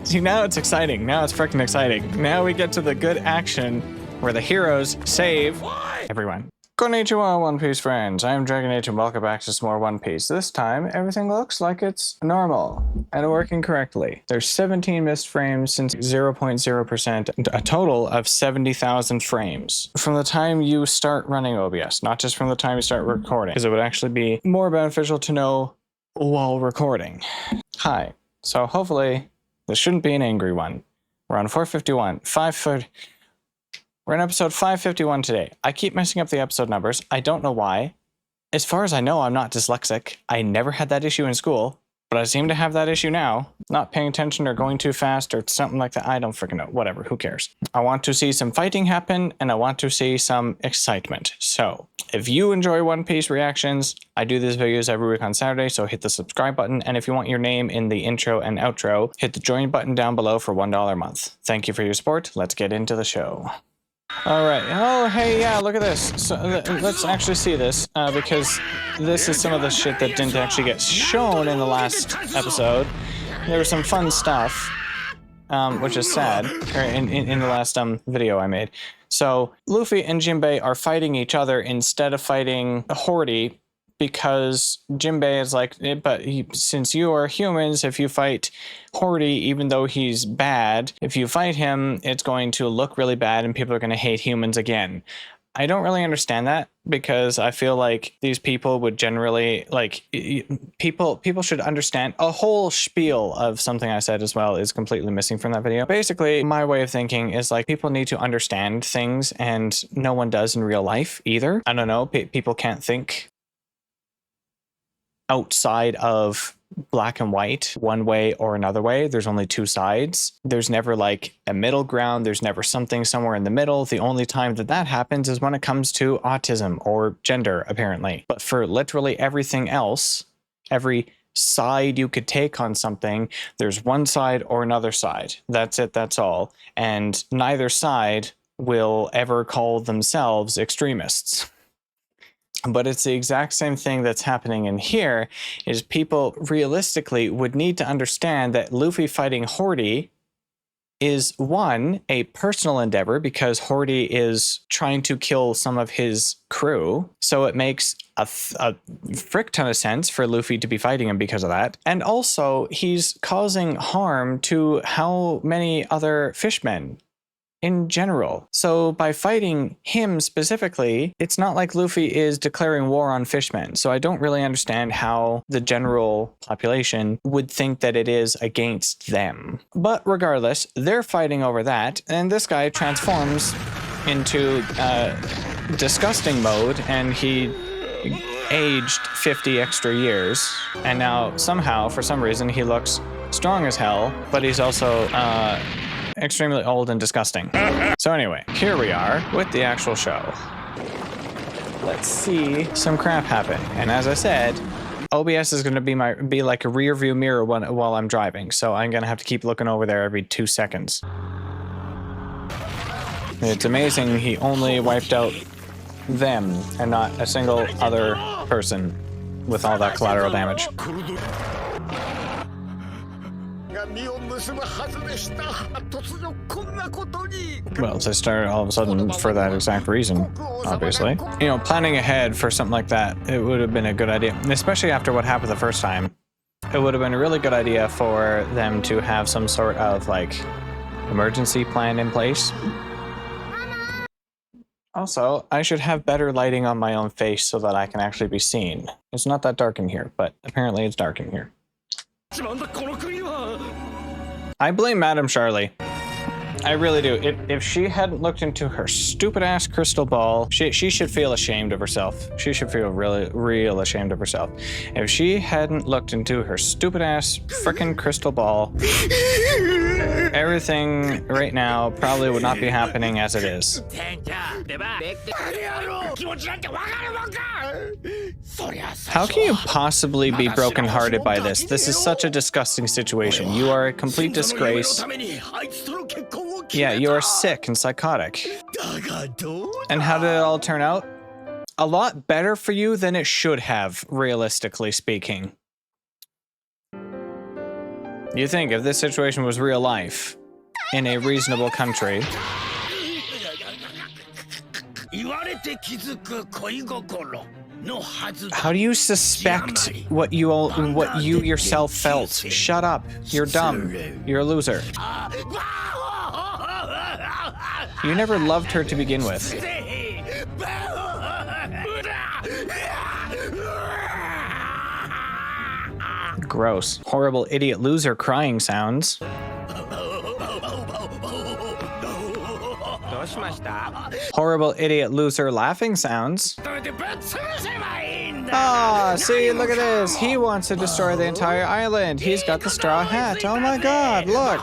See, now it's exciting. Now it's freaking exciting. Now we get to the good action where the heroes save everyone. Konnichiwa, One Piece friends. I am DragoNate and welcome back to some more One Piece. This time, everything looks like it's normal and working correctly. There's 17 missed frames since 0.0%, a total of 70,000 frames from the time you start running OBS, not just from the time you start recording, because it would actually be more beneficial to know while recording. Hi. So hopefully, this shouldn't be an angry one. We're on 451. We're in episode 551 today. I keep messing up the episode numbers. I don't know why. As far as I know, I'm not dyslexic. I never had that issue in school, but I seem to have that issue now. Not paying attention or going too fast or something like that. I don't freaking know. Whatever. Who cares? I want to see some fighting happen, and I want to see some excitement. So, if you enjoy One Piece reactions, I do these videos every week on Saturday, so hit the subscribe button. And if you want your name in the intro and outro, hit the join button down below for $1 a month. Thank you for your support. Let's get into the show. All right. Oh, hey, yeah, look at this. So, let's actually see this, because this is some of the shit that didn't actually get shown in the last episode. There was some fun stuff, which is sad, or in the last video I made. So, Luffy and Jimbei are fighting each other instead of fighting Hordy, because Jimbei is like, since you are humans, if you fight Hordy, even though he's bad, if you fight him, it's going to look really bad and people are going to hate humans again. I don't really understand that, because I feel like these people would generally, like, people should understand. A whole spiel of something I said as well is completely missing from that video. Basically, my way of thinking is like, people need to understand things, and no one does in real life either. I don't know, people can't think outside of black and white one way or another way. There's only two sides. There's never like a middle ground. There's never something somewhere in the middle. The only time that happens is when it comes to autism or gender, apparently. But for literally everything else, every side you could take on something, there's one side or another side. That's it. That's all. And neither side will ever call themselves extremists. But it's the exact same thing that's happening in here, is people realistically would need to understand that Luffy fighting Hordy is, one, a personal endeavor, because Hordy is trying to kill some of his crew. So it makes a frick ton of sense for Luffy to be fighting him because of that. And also, he's causing harm to how many other fishmen in general. So by fighting him specifically, it's not like Luffy is declaring war on fishmen. So I don't really understand how the general population would think that it is against them. But regardless, they're fighting over that, and this guy transforms into disgusting mode, and he aged 50 extra years, and now somehow, for some reason, he looks strong as hell, but he's also extremely old and disgusting. So anyway, here we are with the actual show. Let's see some crap happen. And as I said, OBS is going to be like a rear view mirror while I'm driving, so I'm going to have to keep looking over there every 2 seconds. It's amazing he only wiped out them and not a single other person with all that collateral damage. Well, they started all of a sudden for that exact reason, obviously. You know, planning ahead for something like that, it would have been a good idea, especially after what happened the first time. It would have been a really good idea for them to have some sort of, like, emergency plan in place. Also, I should have better lighting on my own face so that I can actually be seen. It's not that dark in here, but apparently it's dark in here. I blame Madame Sharley. I really do. If she hadn't looked into her stupid ass crystal ball, she should feel ashamed of herself. She should feel really, real ashamed of herself. If she hadn't looked into her stupid ass frickin' crystal ball, everything right now probably would not be happening as it is. How can you possibly be brokenhearted by this? This is such a disgusting situation. You are a complete disgrace. Yeah, you are sick and psychotic. And how did it all turn out? a lot better for you than it should have, realistically speaking. You think if this situation was real life, in a reasonable country, how do you suspect what you yourself felt? Shut up. You're dumb. You're a loser. You never loved her to begin with. Gross. Horrible idiot loser crying sounds. Horrible idiot loser laughing sounds. Ah, see, look at this. He wants to destroy the entire island. He's got the straw hat. Oh my god, look.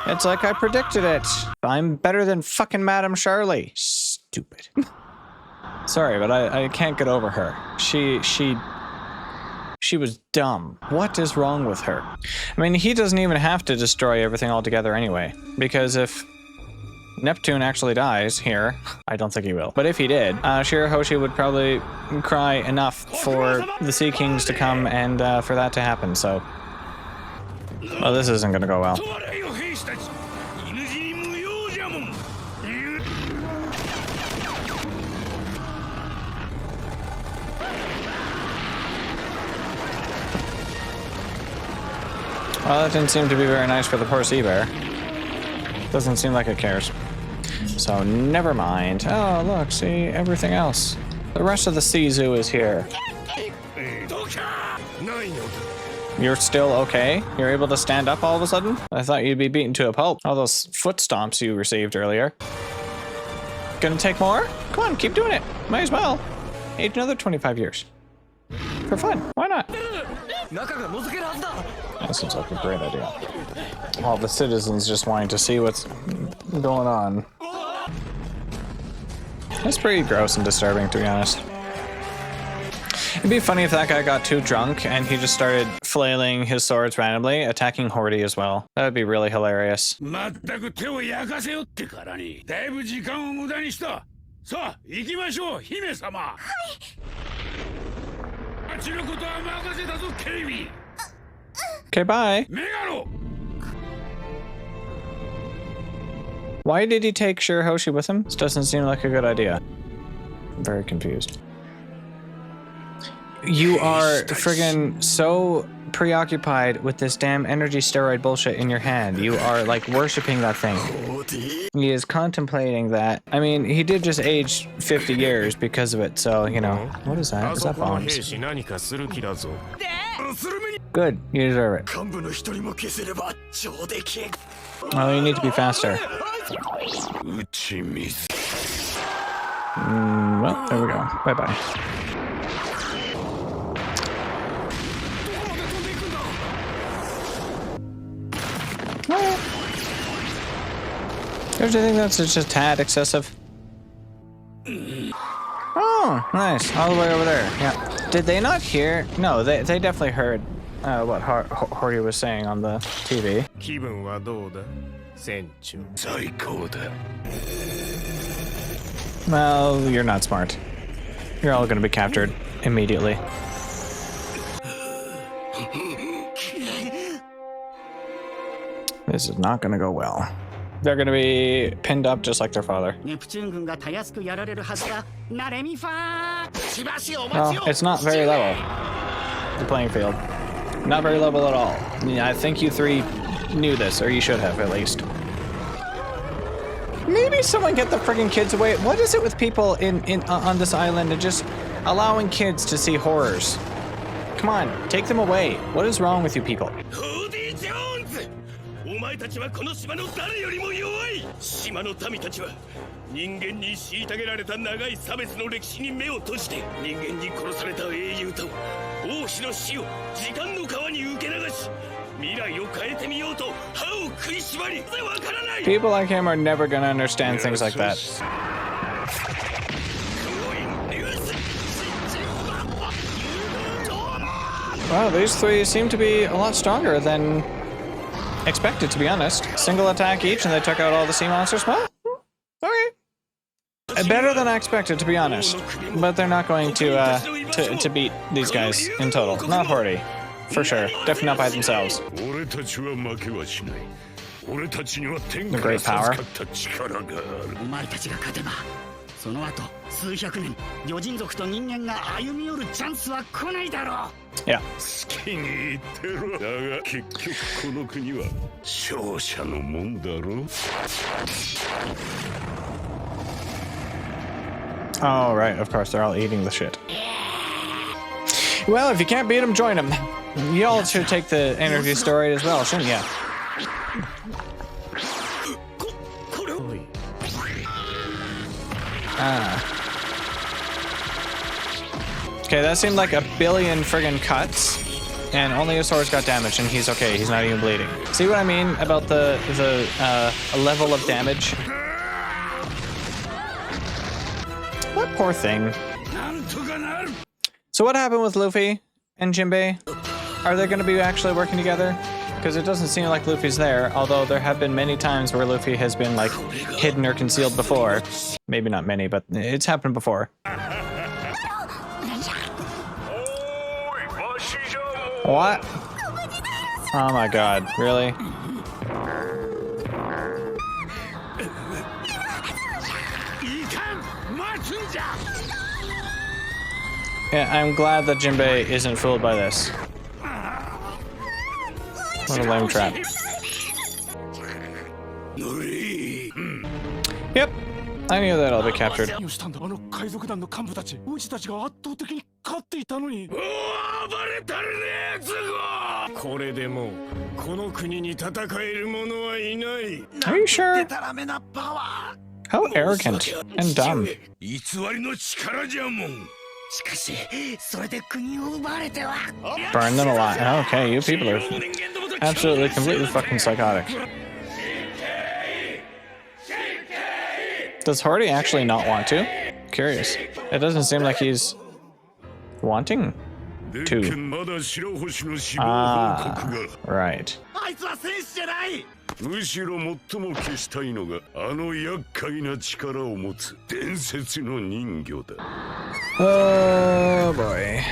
It's like I predicted it. I'm better than fucking Madame Sharley. Stupid. Sorry, but I can't get over her. She was dumb. What is wrong with her? I mean, he doesn't even have to destroy everything altogether anyway, because if Neptune actually dies here, I don't think he will, but if he did, Shirahoshi would probably cry enough for the Sea Kings to come and for that to happen, so... Well, this isn't gonna go well. Well, that didn't seem to be very nice for the poor sea bear. Doesn't seem like it cares. So, never mind. Oh, look, see, everything else. The rest of the sea zoo is here. You're still okay? You're able to stand up all of a sudden? I thought you'd be beaten to a pulp. All those foot stomps you received earlier. Gonna take more? Come on, keep doing it. Might as well. Age another 25 years. For fun. Why not? That seems like a great idea. All the citizens just wanting to see what's going on. That's pretty gross and disturbing, to be honest. It'd be funny if that guy got too drunk and he just started flailing his swords randomly, attacking Hordy as well. That would be really hilarious. Okay, bye. Megalo! Why did he take Shirahoshi with him? This doesn't seem like a good idea. I'm very confused. You are friggin' so preoccupied with this damn energy steroid bullshit in your hand. You are like worshipping that thing. He is contemplating that. I mean, he did just age 50 years because of it, so, you know. What is that? Is that bombs? Good, you deserve it. Oh, you need to be faster. Well, there we go. Bye-bye. Don't you think that's just a tad excessive? Oh, nice. All the way over there. Yeah. Did they not hear? No, they definitely heard what Hordy was saying on the TV. Well, you're not smart. You're all gonna be captured immediately. This is not gonna go well. They're gonna be pinned up just like their father. Well, it's not very level, the playing field. Not very level at all. I think you three knew this, or you should have at least. Maybe someone get the friggin' kids away. What is it with people on this island and just allowing kids to see horrors? Come on, take them away. What is wrong with you people? Hordy Jones! お前たちはこの島の誰よりも弱い。島の民たちは人間に虐げられた長い差別の歴史に目を閉じて、人間に殺された英雄と王子の死を時間の川に受け流し、未来を変えてみようと歯を食いしばり、わからない。People like him are never gonna understand things like that. Wow, these three seem to be a lot stronger than expected, to be honest. Single attack each and they took out all the sea monsters. Well, okay. Better than I expected, to be honest. But they're not going to beat these guys in total. Not Hordy, for sure. Definitely not by themselves. The great power. その後数百年魚人族と人間が歩み寄るチャンスは来ないだろう。Yeah. 好きに言ってろ。だが結局この国は勝者のもんだろ。Oh, right, of course, they're all eating the shit. Well, if you can't beat them, join them. Y'all should take the energy story as well, shouldn't ya? Okay, that seemed like a billion friggin' cuts, and only his swords got damaged, and he's okay. He's not even bleeding. See what I mean about the level of damage? That poor thing. So what happened with Luffy and Jimbei? Are they going to be actually working together? Because it doesn't seem like Luffy's there, although there have been many times where Luffy has been, like, hidden or concealed before. Maybe not many, but it's happened before. What? Oh my god, really? Yeah, I'm glad that Jimbei isn't fooled by this. What a lame trap. Yep, I knew that I'll be captured. これでもうこの国に戦える者はいない。 Are you sure? How arrogant and dumb. 偽りの力じゃもん。 しかしそれで国を奪われては Burn them alive. Okay, you people are absolutely, completely fucking psychotic. Does Hordy actually not want to? Curious. It doesn't seem like he's wanting to. Ah, right. あいつは戦士じゃない。むしろ最も消したいのがあの厄介な力を持つ伝説の人魚だ。 Oh boy.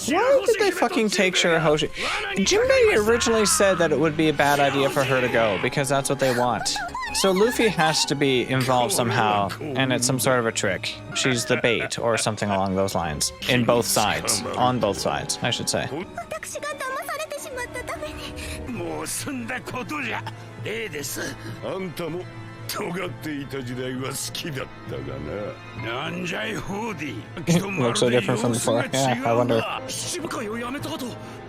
Why did they fucking take Shirahoshi? Jimbei originally said that it would be a bad idea for her to go because that's what they want. So Luffy has to be involved somehow, and it's some sort of a trick. She's the bait or something along those lines. In both sides. On both sides, I should say. もう済んだことじゃ。例です。あんたも尖っていた時代は好きだったがな。なんじゃいホーディ。 Looks so different from before. Yeah, I wonder. 渋海をやめた後、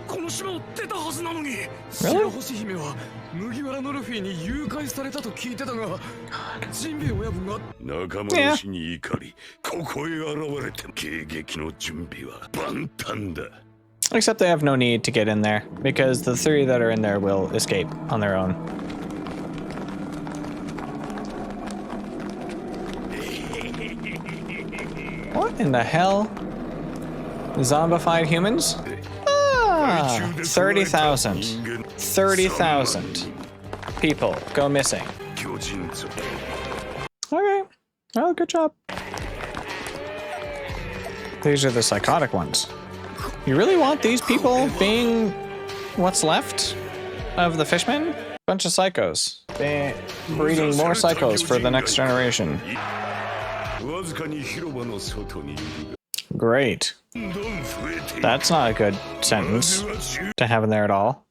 この島を出たはずなのに。 Really? 星姫は麦わらのルフィに誘拐されたと聞いてたが、ジンベエ親分が仲間の死に怒り、ここへ現れて迎撃の準備は万端だ。 Except they have no need to get in there, because the three that are in there will escape on their own. What in the hell? Zombified humans? Ah, 30,000. 30,000 people go missing. Okay. Oh, good job. These are the psychotic ones. You really want these people being what's left of the Fishmen? Bunch of psychos. They're breeding more psychos for the next generation. Great. That's not a good sentence to have in there at all.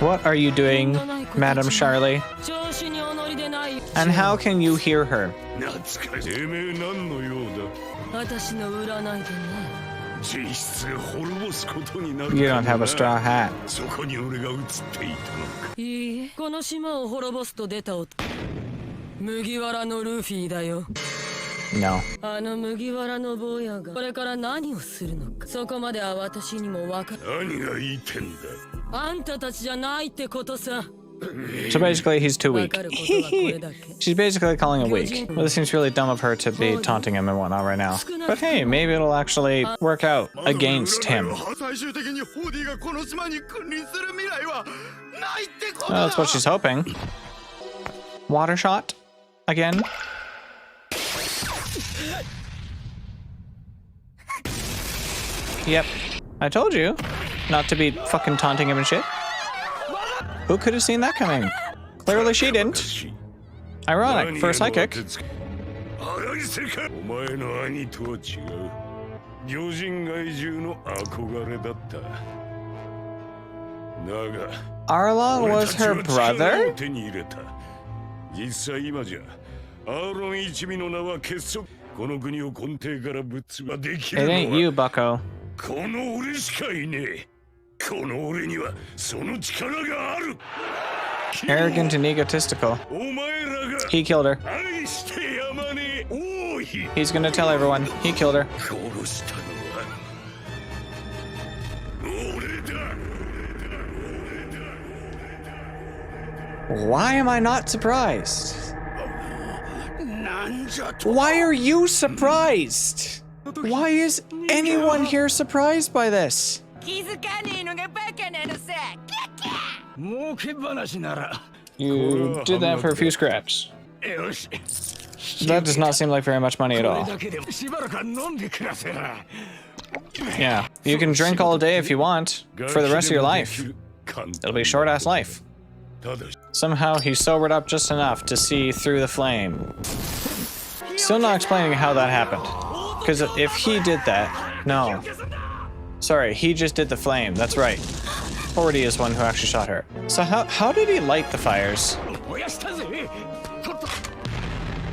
What are you doing, Madame Sharley? And how can you hear her? You don't have a straw hat. No. あの麦わらの坊やがこれから何をするのかそこまでは私にも分かる。何が言いてんだ。あんたたちじゃないってことさ。So basically, he's too weak. わかることはこれだけ She's basically calling him weak. Well, this seems really dumb of her to be taunting him and whatnot right now. But hey, maybe it'll actually work out against him. 最終的にホーディがこの島に君臨する未来はないってこと Well, だ that's what she's hoping. Water shot? Again? Yep. I told you not to be fucking taunting him and shit. Who could have seen that coming? Clearly she didn't. Ironic for a psychic. 荒い世界お前の兄とは違う魚人外獣の憧れだっただが Arlong was her brother? 手に入れた実際今じゃアーロン一味の名は結束この国を根底からぶっ潰はでき It る ain't の you, は bucko. この俺しかいねえこの俺にはその力がある Arrogant and egotistical. お前らが He killed her. 愛してやまねえ王妃 He's gonna tell everyone. He killed her. 殺したのは俺だ Why am I not surprised? なんじゃと Why are you surprised? Why is anyone here surprised by this? 気づかねえのがバカなのさキャッキャ儲け話なら You did that for a few scraps. よし That does not seem like very much money at これ all. だけでもしばらくは飲んでください Yeah, you can drink all day if you want for the rest of your life. It'll be a short ass life. ただし Somehow he sobered up just enough to see through the flame. Still not explaining how that happened. Because if he did that, no. Sorry, he just did the flame. That's right. Hordy is one who actually shot her. So how did he light the fires? 燃やしたぜ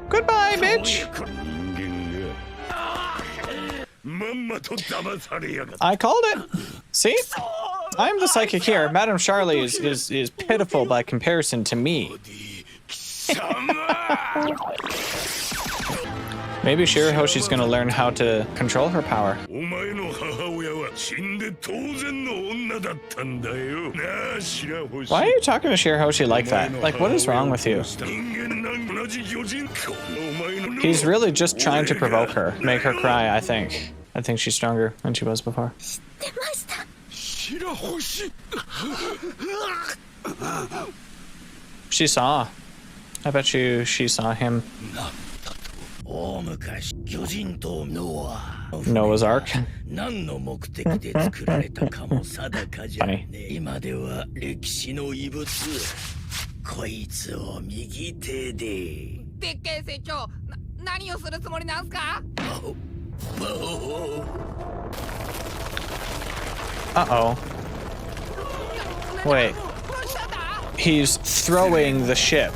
Goodbye, bitch. 人間がまんまと騙されやがった I called it. See? I'm the psychic here. Madame Sharley is pitiful by comparison to me. Maybe Shirahoshi's gonna learn how to control her power. お前の母親は死んで当然の女だったんだよなあ白星 Why are you talking to Shirahoshi like that? Like, what is wrong with you? 人間なん同じ魚人このお前の He's really just trying to provoke her, make her cry, I think. I think she's stronger than she was before. 白星 She saw. I bet you she saw him. 大昔魚人とノア Noah's Ark. 何の目的で作られたかも定かじゃねえ今では歴史の遺物こいつを右手ででっけえ船長何をするつもりなんすか Uh-oh. Wait. He's throwing the ship.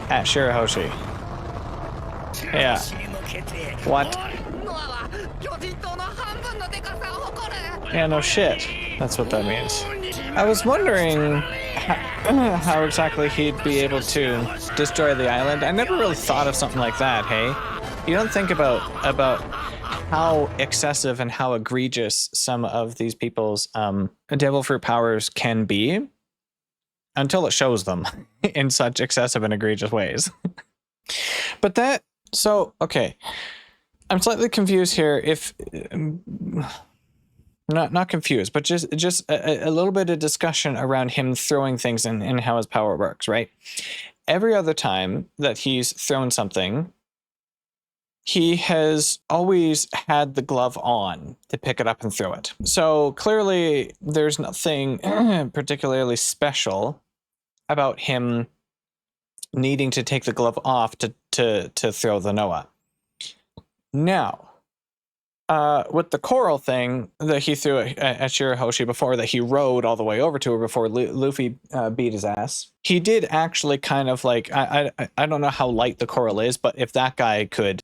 At Shirahoshi. Yeah. What? ノアは魚人島の半分のでかさを誇る Yeah, no shit. That's what that means. I was wondering how exactly he'd be able to destroy the island. I never really thought of something like that, hey? You don't think about how excessive and how egregious some of these people's devil fruit powers can be until it shows them in such excessive and egregious ways. But that, so, okay. I'm slightly confused here if... Not confused, but just a little bit of discussion around him throwing things and how his power works, right? Every other time that he's thrown something, he has always had the glove on to pick it up and throw it. So clearly there's nothing particularly special about him needing to take the glove off to throw the Noah. Now, with the coral thing that he threw at Shirahoshi before, that he rode all the way over to her before Luffy beat his ass, he did actually kind of like, I don't know how light the coral is, but if that guy could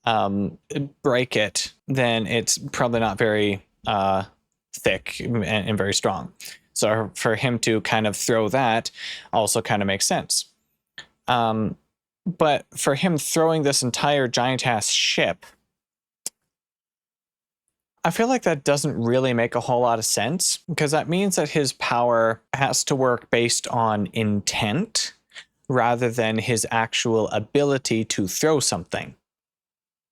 break it, then it's probably not very thick and very strong. So for him to kind of throw that also kind of makes sense. But for him throwing this entire giant-ass ship, I feel like that doesn't really make a whole lot of sense, because that means that his power has to work based on intent rather than his actual ability to throw something.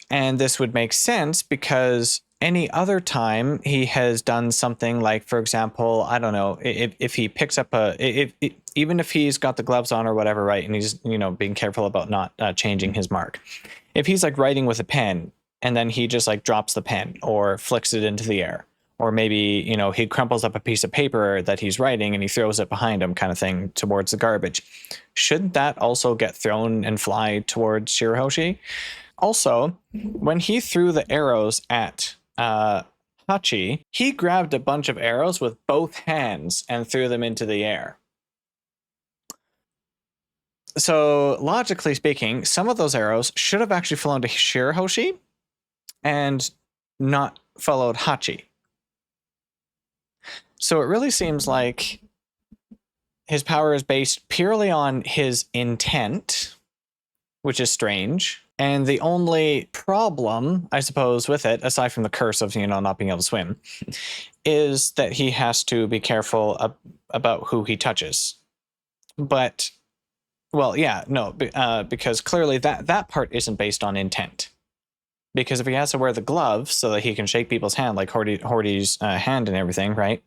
And this would make sense because any other time he has done something like, for example, I don't know, if he picks up even if he's got the gloves on or whatever, right, and he's, you know, being careful about not changing his mark. If he's like writing with a pen and then he just like drops the pen or flicks it into the air, or maybe, you know, he crumples up a piece of paper that he's writing and he throws it behind him kind of thing towards the garbage, shouldn't that also get thrown and fly towards Shirahoshi? Also, when he threw the arrows at Hachi, he grabbed a bunch of arrows with both hands and threw them into the air. So, logically speaking, some of those arrows should have actually flown to Shirahoshi and not followed Hachi. So it really seems like his power is based purely on his intent, which is strange. And the only problem, I suppose, with it, aside from the curse of, you know, not being able to swim, is that he has to be careful about who he touches. But, well, yeah, no, because clearly that part isn't based on intent. Because if he has to wear the gloves so that he can shake people's hand, like Hordy's hand and everything, right?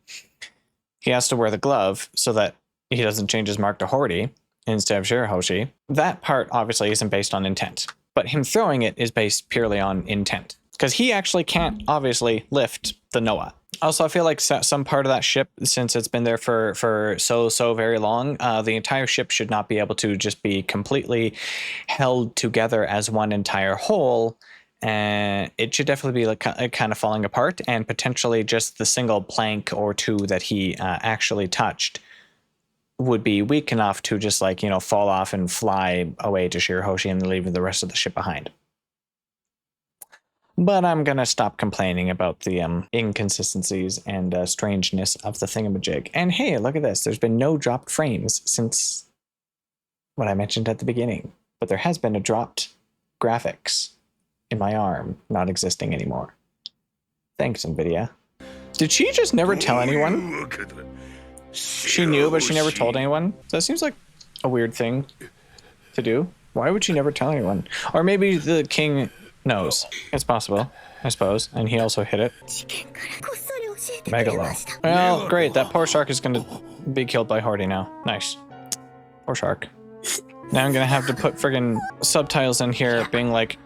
He has to wear the glove so that he doesn't change his mark to Hordy instead of Shirahoshi. That part obviously isn't based on intent. But him throwing it is based purely on intent. Because he actually can't, obviously, lift the Noah. Also, I feel like some part of that ship, since it's been there for so very long, the entire ship should not be able to just be completely held together as one entire whole. And it should definitely be like kind of falling apart, and potentially just the single plank or two that he actually touched would be weak enough to just, like, you know, fall off and fly away to Shirahoshi and leave the rest of the ship behind. But I'm gonna stop complaining about the inconsistencies and strangeness of the thingamajig. And hey, look at this. There's been no dropped frames since what I mentioned at the beginning. But there has been a dropped graphics in my arm not existing anymore. Thanks, NVIDIA. Did she just never tell anyone? She knew, but she never told anyone? That seems like a weird thing to do. Why would she never tell anyone? Or maybe the king knows. It's possible, I suppose. And he also hit it. Megalo. Well, great. That poor shark is going to be killed by Hordy now. Nice. Poor shark. Now I'm going to have to put friggin' subtitles in here being like,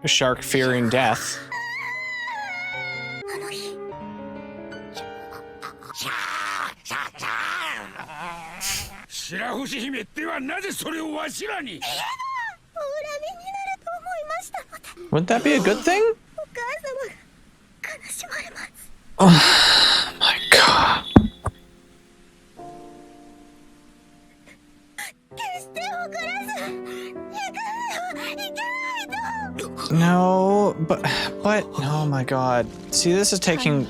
shark fearing death. Wouldn't that be a good thing? Oh my god. No, but oh my god. See, this is taking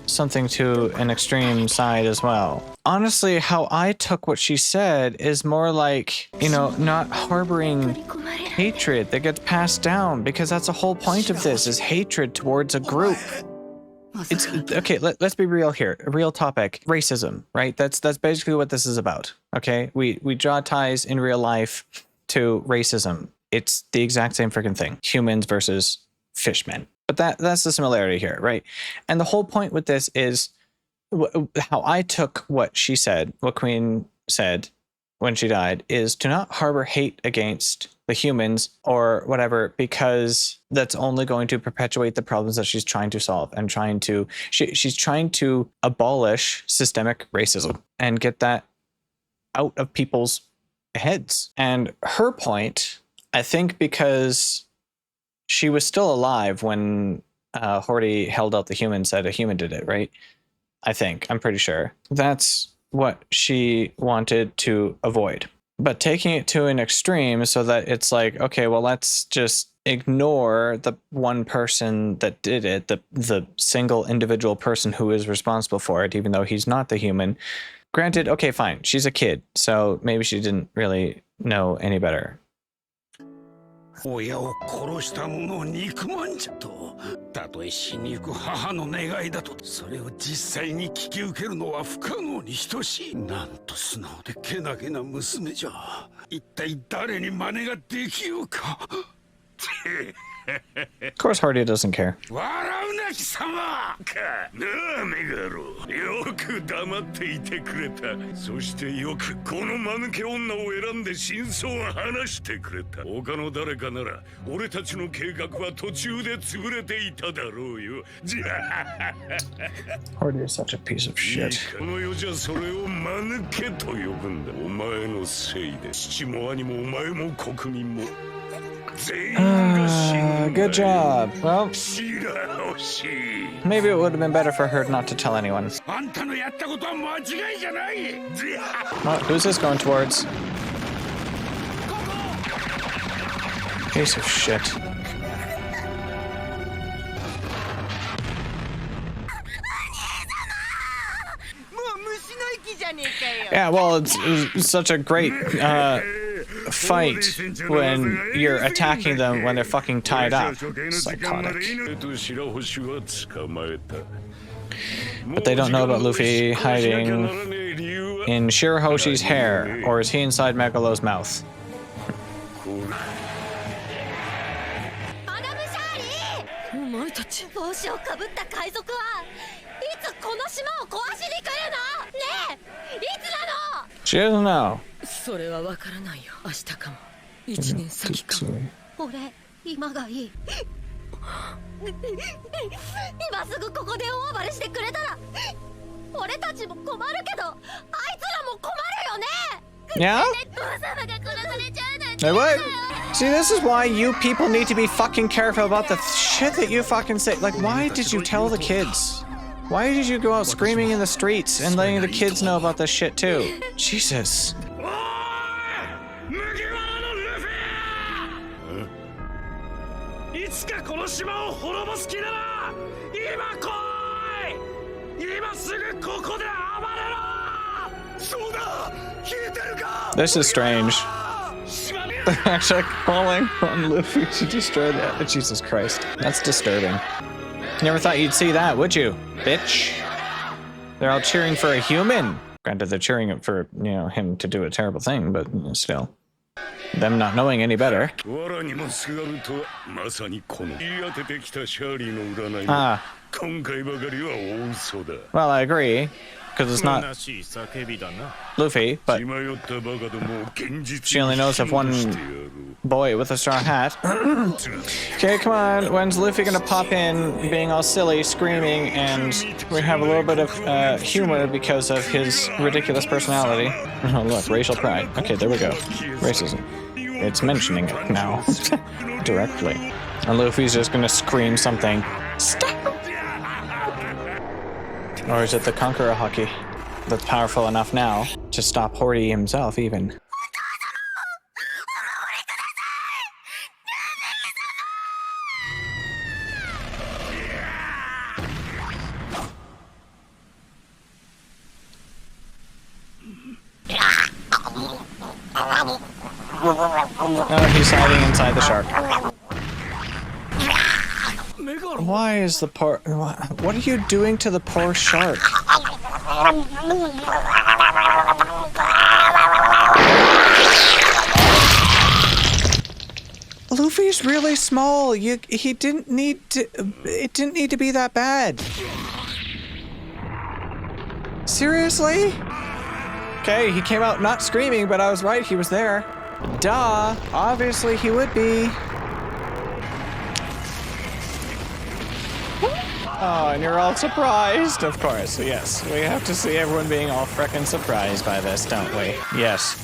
something to an extreme side as well. Honestly, how I took what she said is more like, you know, not harboring hatred that gets passed down, because that's the whole point of this, is hatred towards a group. It's okay, let's be real here. A real topic, racism, right? That's basically what this is about. Okay? We draw ties in real life to racism. It's the exact same freaking thing. Humans versus fishmen. But that's the similarity here, right? And the whole point with this is how I took what she said, what Queen said when she died, is to not harbor hate against the humans or whatever, because that's only going to perpetuate the problems that she's trying to solve and she's trying to abolish systemic racism and get that out of people's heads. And her point, I think, because she was still alive when Hordy held out the human, said a human did it, right? I'm pretty sure. That's what she wanted to avoid. But taking it to an extreme so that it's like, okay, well, let's just ignore the one person that did it, the single individual person who is responsible for it, even though he's not the human. Granted, okay, fine, she's a kid, so maybe she didn't really know any better. 親を殺した者を憎まんじゃと。たとえ死にゆく母の願いだと、それを実際に聞き受けるのは不可能に等しい。なんと素直でけなげな娘じゃ。一体誰に真似ができようか。Of course, Hordy doesn't care. 笑うな貴様か。なあメガロ、よく黙っていてくれた。そしてよくこの間抜け女を選んで真相を話してくれた。他の誰かなら俺たちの計画は途中で潰れていただろうよ。Hordy is such a piece of shit. この世じゃそれを間抜けと呼ぶんだ。お前のせいで父も兄もお前も国民もGood job. Well, maybe it would have been better for her not to tell anyone. Oh, who's this going towards? Piece of shit. Yeah, well, it's such a great fight when you're attacking them when they're fucking tied up. Psychotic. But they don't know about Luffy hiding in Shirahoshi's hair, or is he inside Megalo's mouth? Madame Sharley! お前たち帽子をかぶった海賊はいつこの島を壊しに来るの？ねえ、いつなの？ She doesn't know. それはわからないよ。明日かも1年先かも。俺今がいい。今すぐここで大暴れしてくれたら俺たちも困るけどあいつらも困るよね。 Yeah? 王様が殺されちゃうなんて。 Hey, what? See, this is why you people need to be fucking careful about the shit that you fucking say. Like, why did you tell the kids? Why did you go out screaming in the streets and letting the kids know about this shit too? Jesus. いつかこの島を滅ぼす気なら今来い。今すぐここで暴れろ。そうだ、聞いてるか。 This is strange. They're actually calling on Luffy to destroy that. Jesus Christ. That's disturbing. Never thought you'd see that, would you, bitch? They're all cheering for a human. Granted, they're cheering for, you know, him to do a terrible thing, but still. Them not knowing any better. Ah. Well, I agree. Because it's not Luffy, but she only knows of one boy with a straw hat. Okay, come on. When's Luffy gonna pop in, being all silly, screaming, and we have a little bit of humor because of his ridiculous personality? Oh, look, racial pride. Okay, there we go. Racism. It's mentioning it now. Directly. And Luffy's just gonna scream something. Stop! Or is it the Conqueror Hockey that's powerful enough now to stop Hordy himself even? Oh, he's hiding inside the shark. Why is the poor... What are you doing to the poor shark? Luffy's really small. He didn't need to... It didn't need to be that bad. Seriously? Okay, he came out not screaming, but I was right. He was there. Duh. Obviously he would be. Oh, and you're all surprised? Of course, yes. We have to see everyone being all frickin' surprised by this, don't we? Yes.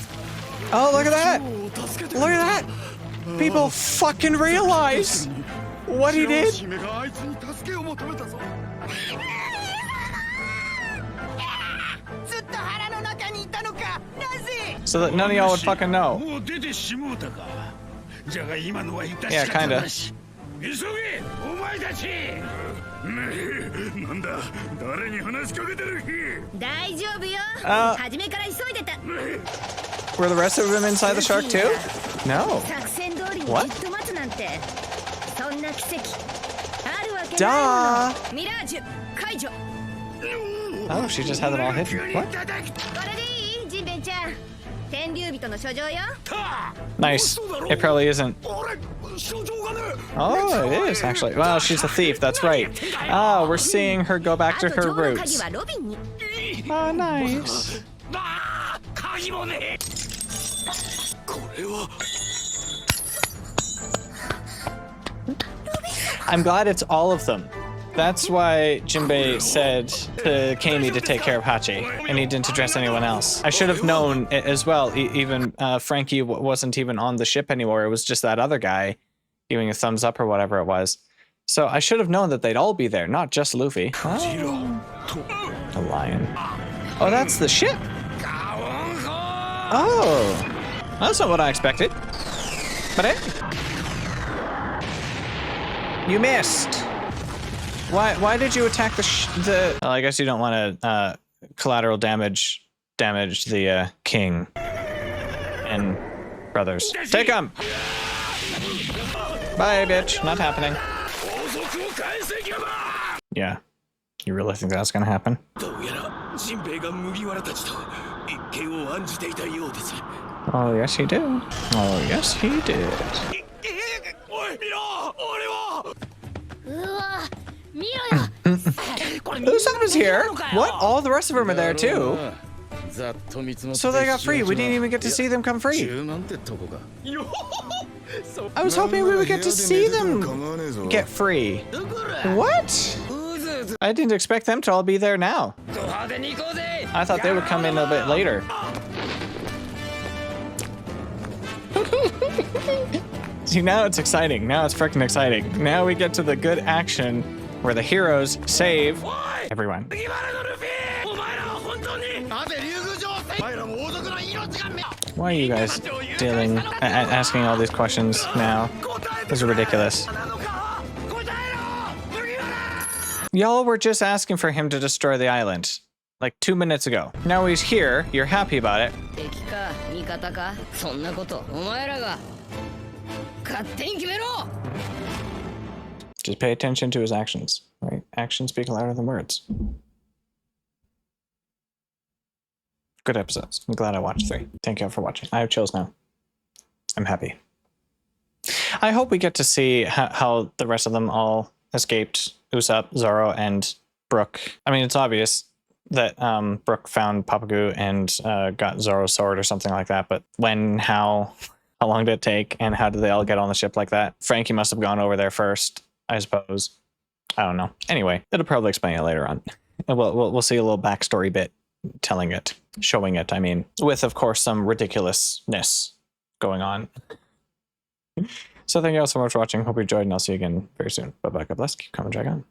Oh, look at that! Look at that! People fucking realize what he did! So that none of y'all would fucking know. Yeah, kinda. Were the rest of them inside the shark too? No. What? ってそんな奇跡あるわけ Duh! ないの。ミラージュ解除。 Oh, she just had them all hidden. What? これでいいジンベイちゃん。天竜人の書状よ。 Nice. It probably isn't. Oh, it is actually. Wow, she's a thief. That's right. Oh, we're seeing her go back to her roots. あとジョーの鍵はロビンに。 Oh, nice. 鍵もねえ。これは I'm glad it's all of them. That's why Jimbei said to Kami to take care of Hachi, and he didn't address anyone else. I should have known as well. Even Frankie wasn't even on the ship anymore. It was just that other guy giving a thumbs up or whatever it was. So I should have known that they'd all be there, not just Luffy. Oh, a lion. Oh, that's the ship. Oh, that's not what I expected. But hey, you missed. Why did you attack the well, I guess you don't want to collateral damage the king and brothers. Take him. Bye, bitch. Not happening. Yeah. You really think that's gonna happen? どうやらジンベイが麦わらたちと一見を案じていたようです。 Oh, yes, he did. Oh, yes, he did. おい見ろ、俺は。うわ見ろよ。 Usopp is here. What? All the rest of them are there too. So they got free. We didn't even get to see them come free. I was hoping we would get to see them get free. What? I didn't expect them to all be there now. I thought they would come in a bit later. See, now it's exciting. Now it's freaking exciting. Now we get to the good action where the heroes save everyone. Why are you guys asking all these questions now? These are ridiculous. Y'all were just asking for him to destroy the island like 2 minutes ago. Now he's here. You're happy about it. 敵か味方かそんなことお前らが勝手に決めろ。 Just pay attention to his actions, right? Actions speak louder than words. Good episodes. I'm glad I watched 3. Thank you all for watching. I have chills now. I'm happy. I hope we get to see how the rest of them all escaped. Usopp, Zoro, and Brook. I mean, it's obvious that Brook found Papagu and got Zoro's sword or something like that, but when, how long did it take, and how did they all get on the ship like that? Frankie must have gone over there first, I suppose. I don't know. Anyway, it'll probably explain it later on. We'll see a little backstory bit telling it, showing it, I mean, with, of course, some ridiculousness going on. So thank you all so much for watching. Hope you enjoyed, and I'll see you again very soon. Bye-bye. God bless. Keep coming, Dragon.